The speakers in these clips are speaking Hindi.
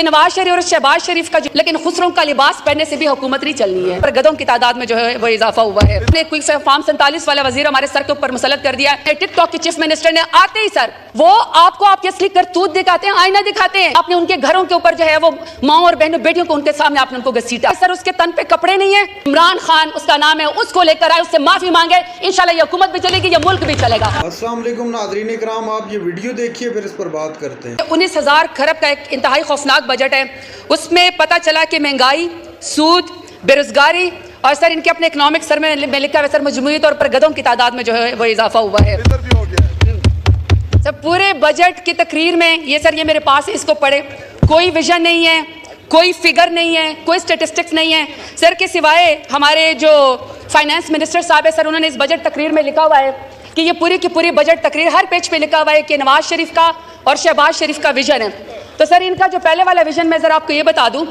नवाज शरीफ और शहबाज शरीफ का लेकिन खुसरों का लिबास पहनने से भी हुकूमत नहीं चलनी है। पर गधों की तादाद में जो है वो इजाफा हुआ है। क्विक फॉर्म 47 वाला वजीर हमारे सर के ऊपर मुसल्लत कर दिया है। टिकटॉक के चीफ मिनिस्टर ने आते ही सर वो आपको आपकी असली करतूत दिखाते हैं, आईना दिखाते हैं। आपने उनके घरों के ऊपर जो है वो माओ और बहनों बेटियों को उनके सामने आपने उनको घसीटा। सर उसके तन पे कपड़े नहीं है। इमरान खान उसका नाम है, उसको लेकर आए, उससे माफी मांगे। इंशाल्लाह ये हुकूमत भी चलेगी, ये मुल्क भी चलेगा। अस्सलाम वालेकुम नाज़रीन इकराम, आप ये वीडियो देखिए फिर इस पर बात करते हैं। 19,000 खरब का एक इंतहाई खौफनाक बजट है। उसमें पता चला कि महंगाई, सूद, बेरोजगारी और सर इनके अपने इकोनॉमिक सर में लिखा है सर मजमूई तौर पर गधों की तादाद में जो है वो इजाफा हुआ है। सर पूरे बजट की तकरीर में ये मेरे पास है, इसको पढ़े। कोई विजन नहीं है, कोई फिगर नहीं है, कोई स्टेटिस्टिक्स नहीं है सर के सिवाय हमारे जो फाइनेंस मिनिस्टर साहब है सर, उन्होंने इस बजट तकरीर में लिखा हुआ है कि ये पूरी की पूरी बजट तकरीर हर पेज पे लिखा हुआ है कि नवाज शरीफ का और शहबाज शरीफ का विजन है। तो सर इनका जो पहले वाला विजन मैं जरा आपको ये बता दूं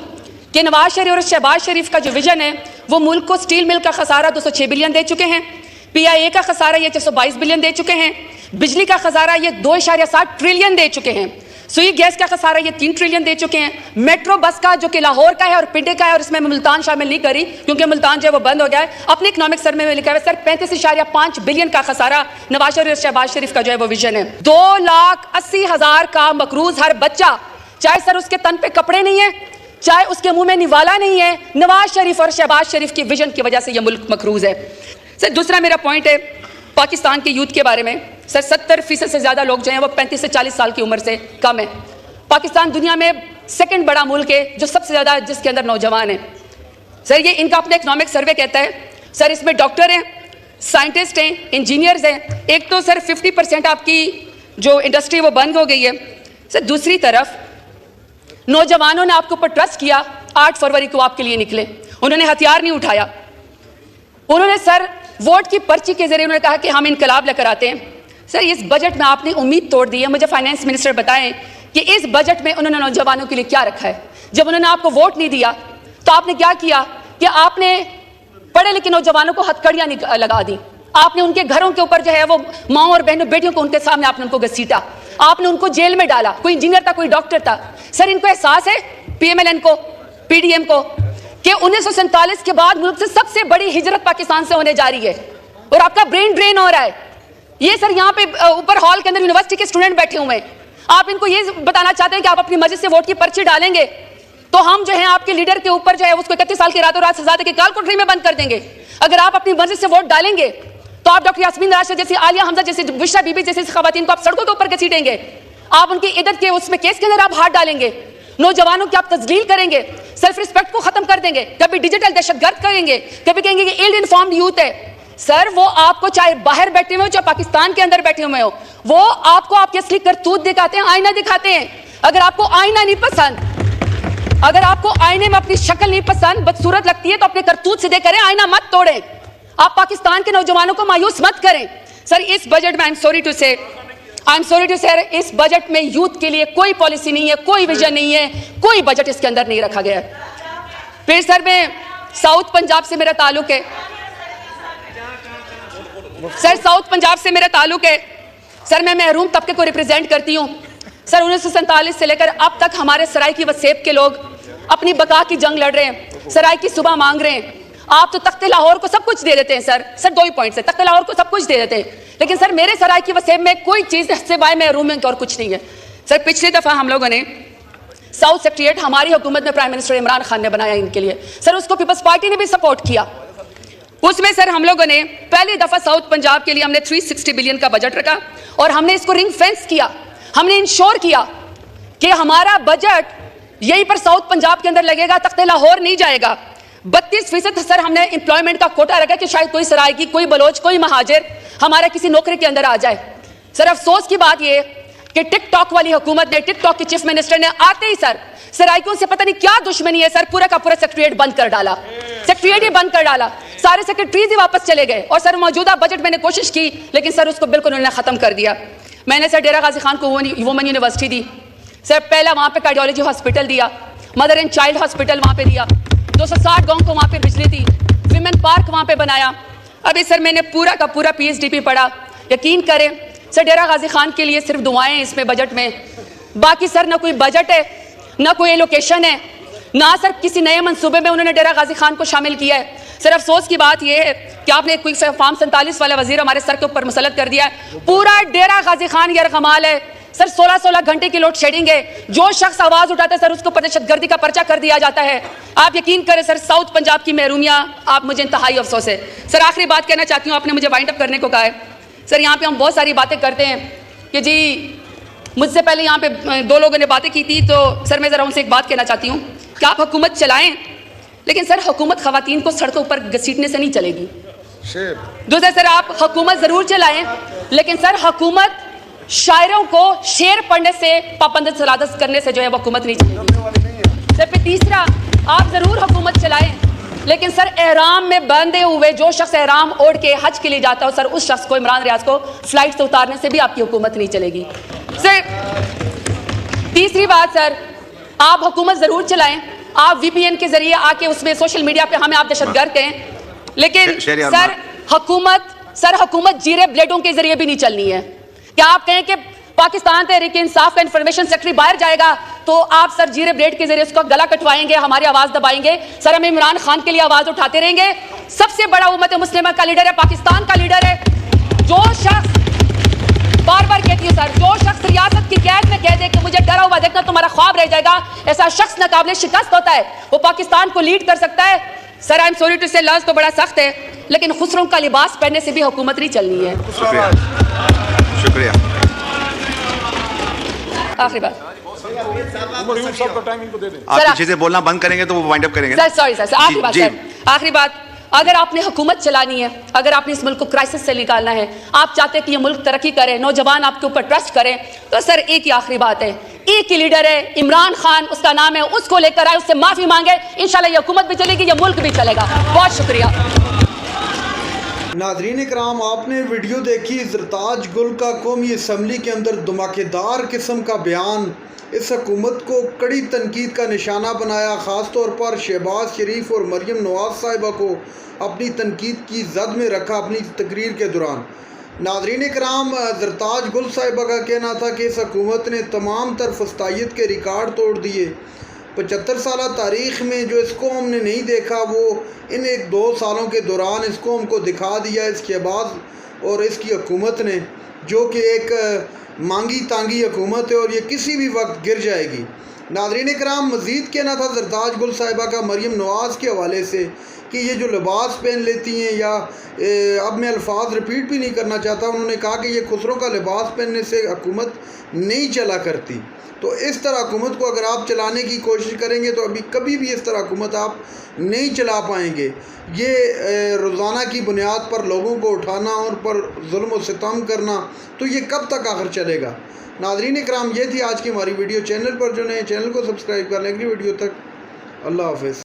कि नवाज शरीफ और शहबाज शरीफ का जो विजन है वो मुल्क को स्टील मिल का खसारा 206 बिलियन दे चुके हैं, PIA का खसारा ये 622 बिलियन दे चुके हैं, बिजली का खसारा ये 2.7 ट्रिलियन दे चुके हैं, सुई गैस का खसारा ये 3 ट्रिलियन दे चुके हैं, मेट्रो बस का जो कि लाहौर का है और पिंडे का है और इसमें मुल्तान शामिल नहीं करी क्योंकि मुल्तान जो है वो बंद हो गया है, अपने इकोनॉमिक सर्वे में लिखा है सर 35.5 बिलियन का खसारा नवाज शरीफ और शहबाज शरीफ का जो है वो विजन है। 2,80,000 का मकरूज हर बच्चा, चाहे सर उसके तन पे कपड़े नहीं है, चाहे उसके मुंह में निवाला नहीं है, नवाज शरीफ और शहबाज शरीफ की विजन की वजह से यह मुल्क मकरूज है। सर दूसरा मेरा पॉइंट है पाकिस्तान के यूथ के बारे में। सर 70% से ज्यादा लोग जो हैं वो 35 से 40 साल की उम्र से कम है। पाकिस्तान दुनिया में सेकंड बड़ा मुल्क है जो सबसे ज्यादा जिसके अंदर नौजवान है। सर ये इनका अपना इकोनॉमिक सर्वे कहता है सर इसमें डॉक्टर हैं, साइंटिस्ट हैं, इंजीनियर्स हैं। एक तो सर 50% आपकी जो इंडस्ट्री वो बंद हो गई है। सर दूसरी तरफ नौजवानों ने आपके ऊपर ट्रस्ट किया, 8 फरवरी को आपके लिए निकले, उन्होंने हथियार नहीं उठाया, उन्होंने सर वोट की पर्ची के जरिए उन्होंने कहा कि हम इनकलाब लेकर आते हैं। सर इस बजट में आपने उम्मीद तोड़ दी है। मुझे फाइनेंस मिनिस्टर बताएं कि इस बजट में उन्होंने नौजवानों के लिए क्या रखा है। जब उन्होंने आपको वोट नहीं दिया तो आपने क्या किया कि आपने पढ़े लिखे नौजवानों को हथकड़ियां लगा दी, आपने उनके घरों के ऊपर जो है वो माओ और बहनों बेटियों को उनके सामने आपने उनको घसीटा, आपने उनको जेल में डाला। कोई इंजीनियर था, कोई डॉक्टर था। सर इनको एहसास है PMLN को, PDM को कि 1947 के बाद मुल्क से सबसे बड़ी हिजरत पाकिस्तान से होने जा रही है और आपका ब्रेन ड्रेन हो रहा है। ये सर यहाँ पे ऊपर हॉल के अंदर यूनिवर्सिटी के स्टूडेंट बैठे हुए हैं, आप इनको ये बताना चाहते हैं कि आप अपनी मर्जी से वोट की पर्ची डालेंगे तो हम जो है आपके लीडर के ऊपर जो है उसको 31 साल की रातों रात सजा देके काल कोठरी में बंद कर देंगे। अगर आप अपनी मर्जी से वोट डालेंगे तो आप डॉक्टर यास्मीन राशिद जैसी, आलिया हमजा जैसी, बुशरा बीबी जैसी खवातीन को आप सड़कों के ऊपर घसीटेंगे, आप उनकी इज्जत के उसमें केस के अंदर आप हाथ डालेंगे, नौजवानों की आप तजलील करेंगे, सेल्फ रिस्पेक्ट को खत्म कर देंगे, कभी डिजिटल दहशतगर्द करेंगे, कभी कहेंगे कि इल इन्फॉर्म्ड यूथ है। सर वो आपको चाहे बाहर बैठे हुए हो चाहे पाकिस्तान के अंदर बैठे हुए हो, वो आपको आपकी असली करतूत दिखाते हैं, आईना दिखाते हैं। अगर आपको आईना नहीं पसंद, अगर आपको आईने में अपनी शक्ल नहीं पसंद, बदसूरत लगती है तो अपने करतूत सीधे करें, आईना मत तोड़ें। आप पाकिस्तान के नौजवानों को मायूस मत करें। सर इस बजट में आई एम सॉरी टू से इस बजट में यूथ के लिए कोई पॉलिसी नहीं है, कोई विजन नहीं है, कोई बजट इसके अंदर नहीं रखा गया है। फिर सर मैं साउथ पंजाब से मेरा ताल्लुक है, सर साउथ पंजाब से मेरा ताल्लुक है। सर मैं महरूम तबके को रिप्रेजेंट करती हूँ। सर 1947 से लेकर अब तक हमारे सराय की वसेब के लोग अपनी बका की जंग लड़ रहे हैं, सराय की सुबह मांग रहे हैं। आप तो तख्ते लाहौर को सब कुछ दे देते हैं सर 2 ही पॉइंट से तख्ते लाहौर को सब कुछ दे देते हैं, लेकिन सर मेरे सराय की वसेब में कोई चीज सिवाय महरूम है और कुछ नहीं है। सर पिछली दफा हम लोगों ने साउथ सेक्रेटरीट हमारी हुकूमत में प्राइम मिनिस्टर इमरान खान ने बनाया इनके लिए, सर उसको पीपल्स पार्टी ने भी सपोर्ट किया। उसमें सर हम लोगों ने पहली दफा साउथ पंजाब के लिए हमने 360 बिलियन का बजट रखा और हमने इसको रिंग फेंस किया, हमने इंश्योर किया कि हमारा बजट यहीं पर साउथ पंजाब के अंदर लगेगा, तख्ते लाहौर नहीं जाएगा। 32% सर हमने एम्प्लॉयमेंट का कोटा रखा कि शायद कोई सरायकी, कोई बलोच, कोई महाजिर हमारा किसी नौकरी के अंदर आ जाए। सर अफसोस की बात यह कि टिकटॉक वाली हुकूमत ने, टिकटॉक के चीफ मिनिस्टर ने आते ही सर सरायकियों से पता नहीं क्या दुश्मनी है, सर पूरा का पूरा सेक्रेटरीट बंद कर डाला, सेक्रेटरीट ही बंद कर डाला, सारे सेक्रेटरीज ही वापस चले गए। और सर मौजूदा बजट मैंने कोशिश की लेकिन सर उसको बिल्कुल उन्होंने खत्म कर दिया। मैंने सर डेरा गाजी खान को वुमेन यूनिवर्सिटी दी, सर पहला वहां पे कार्डियोलॉजी हॉस्पिटल दिया, मदर एंड चाइल्ड हॉस्पिटल वहां पे दिया, 260 गाँव को वहां पे बिजली दी, विमेन पार्क वहां पे बनाया। अभी सर मैंने पूरा का पूरा PhD पढ़ा। यकीन करें सर डेरा गाजी खान के लिए सिर्फ दुआएं इसमें बजट में, बाकी सर ना कोई बजट है, ना कोई लोकेशन है, ना सर किसी नए मंसूबे में उन्होंने डेरा गाजी खान को शामिल किया है। सर अफसोस की बात यह है कि आपने एक क्विक फार्म 47 वाला वजीर हमारे सर के ऊपर मुसल्लत कर दिया है। पूरा डेरा गाजी खान यरगमाल है सर, 16-16 घंटे की लोड शेडिंग है। जो शख्स आवाज उठाता है सर उसको दहशतगर्दी का पर्चा कर दिया जाता है। आप यकीन करें सर, साउथ पंजाब की महरूमियां, आप मुझे इंतहाई अफसोस है। सर आखिरी बात कहना चाहती हूँ, आपने मुझे वाइंड अप करने को कहा है। सर यहाँ पे हम बहुत सारी बातें करते हैं कि जी मुझसे पहले यहाँ पे दो लोगों ने बातें की थी, तो सर मैं ज़रा उनसे एक बात कहना चाहती हूँ कि आप हुकूमत चलाएं, लेकिन सर हुकूमत खवातीन को सड़कों पर घसीटने से नहीं चलेगी। दूसरा सर, आप हुकूमत ज़रूर चलाएं, लेकिन सर हुकूमत शायरों को शेर पढ़ने से पाबंद सलादत करने से जो है वो हुकूमत नहीं चलेगी। सर फिर तीसरा, आप ज़रूर हुकूमत चलाएं, लेकिन सर एहराम में बंधे हुए जो शख्स एहराम ओढ़ के हज के लिए जाता हो सर, उस शख्स को, इमरान रियाज को फ्लाइट से उतारने से भी आपकी हुकूमत नहीं चलेगी। सर तीसरी बात, सर आप हुकूमत ज़रूर चलाएं, आप VPN के जरिए आके उसमें सोशल मीडिया पे हमें आप दहशतगर्द कहें, लेकिन सर हुकूमत जीरे ब्लेडों के जरिए भी नहीं चलनी है। क्या आप कहें कि पाकिस्तान तहरीक इंसाफ का इंफॉर्मेशन सेक्रेटरी बाहर जाएगा तो आप सर जीरे ब्लेड के जरिए उसका गला कटवाएंगे, हमारी आवाज दबाएंगे? सर हम इमरान खान के लिए आवाज उठाते रहेंगे। सबसे बड़ा उम्मत मुस्लिमा का लीडर है, पाकिस्तान का लीडर है। जो शख्स, बार बार कहती हूँ सर, जो शख्स रियासत की कैद में कह दे कि मुझे डरा हुआ देखना तुम्हारा ख्वाब रह जाएगा, ऐसा शख्स नाकाबिले शिकस्त होता है, वो पाकिस्तान को लीड कर सकता है। Sir I am sorry to say, लफ्ज़ तो बड़ा सख्त है, लेकिन खुसरों का लिबास पहनने से भी हुकूमत नहीं चलनी है। शुक्रिया। आखिरी बात, आप चीजें बोलना बंद करेंगे तो वो वाइंड अप करेंगे। सर सॉरी सर, आखिरी बात सर, आखिरी बात, अगर आपने हुकूमत चलानी है, अगर आपने इस मुल्क को क्राइसिस से निकालना है, आप चाहते हैं कि ये मुल्क तरक्की करे, नौजवान आपके ऊपर ट्रस्ट करें, तो सर एक ही आखिरी बात है, एक ही लीडर है, इमरान खान उसका नाम है, उसको लेकर आए, उससे माफी मांगे, इंशाल्लाह ये हुकूमत भी चलेगी, ये मुल्क भी चलेगा। बहुत शुक्रिया। नाज़रीन इकराम, आपने वीडियो देखी ज़रताज गुल का कौमी असम्बली के अंदर धमाकेदार किस्म का बयान, इस हुकूमत को कड़ी तनकीद का निशाना बनाया। ख़ास तौर पर शहबाज शरीफ और मरीम नवाज़ साहिबा को अपनी तनकीद की जद में रखा अपनी तकरीर के दौरान। नाज़रीन इकराम, ज़रताज गुल साहिबा का कहना था कि इस हुकूमत ने तमाम तर फस्तायत के रिकॉर्ड तोड़ दिए। 75 साल तारीख़ में जो इस कौम ने नहीं देखा, वो इन 1-2 सालों के दौरान इस कौम को दिखा दिया इस शहबाज और इसकी हुकूमत ने, जो कि एक मांगी तांगी हुकूमत है और ये किसी भी वक्त गिर जाएगी। नाज़रीन इकराम, मज़ीद कहना था ज़रताज गुल साहिबा का मरीम नवाज़ के हवाले से कि ये जो लिबास पहन लेती हैं, या अब मैं अल्फाज रिपीट भी नहीं करना चाहता, उन्होंने कहा कि ये खुसरों का लिबास पहनने से हुकूमत नहीं चला करती। तो इस तरह हुकूमत को अगर आप चलाने की कोशिश करेंगे तो अभी कभी भी इस तरह हुकूमत आप नहीं चला पाएंगे। ये रोज़ाना की बुनियाद पर लोगों को उठाना और पर जुल्म और सितम करना, तो ये कब तक आखिर चलेगा? नाज़रीन इकराम, ये थी आज की हमारी वीडियो। चैनल पर जो नए, चैनल को सब्सक्राइब कर लें। अगली वीडियो तक अल्लाह हाफ़िज़।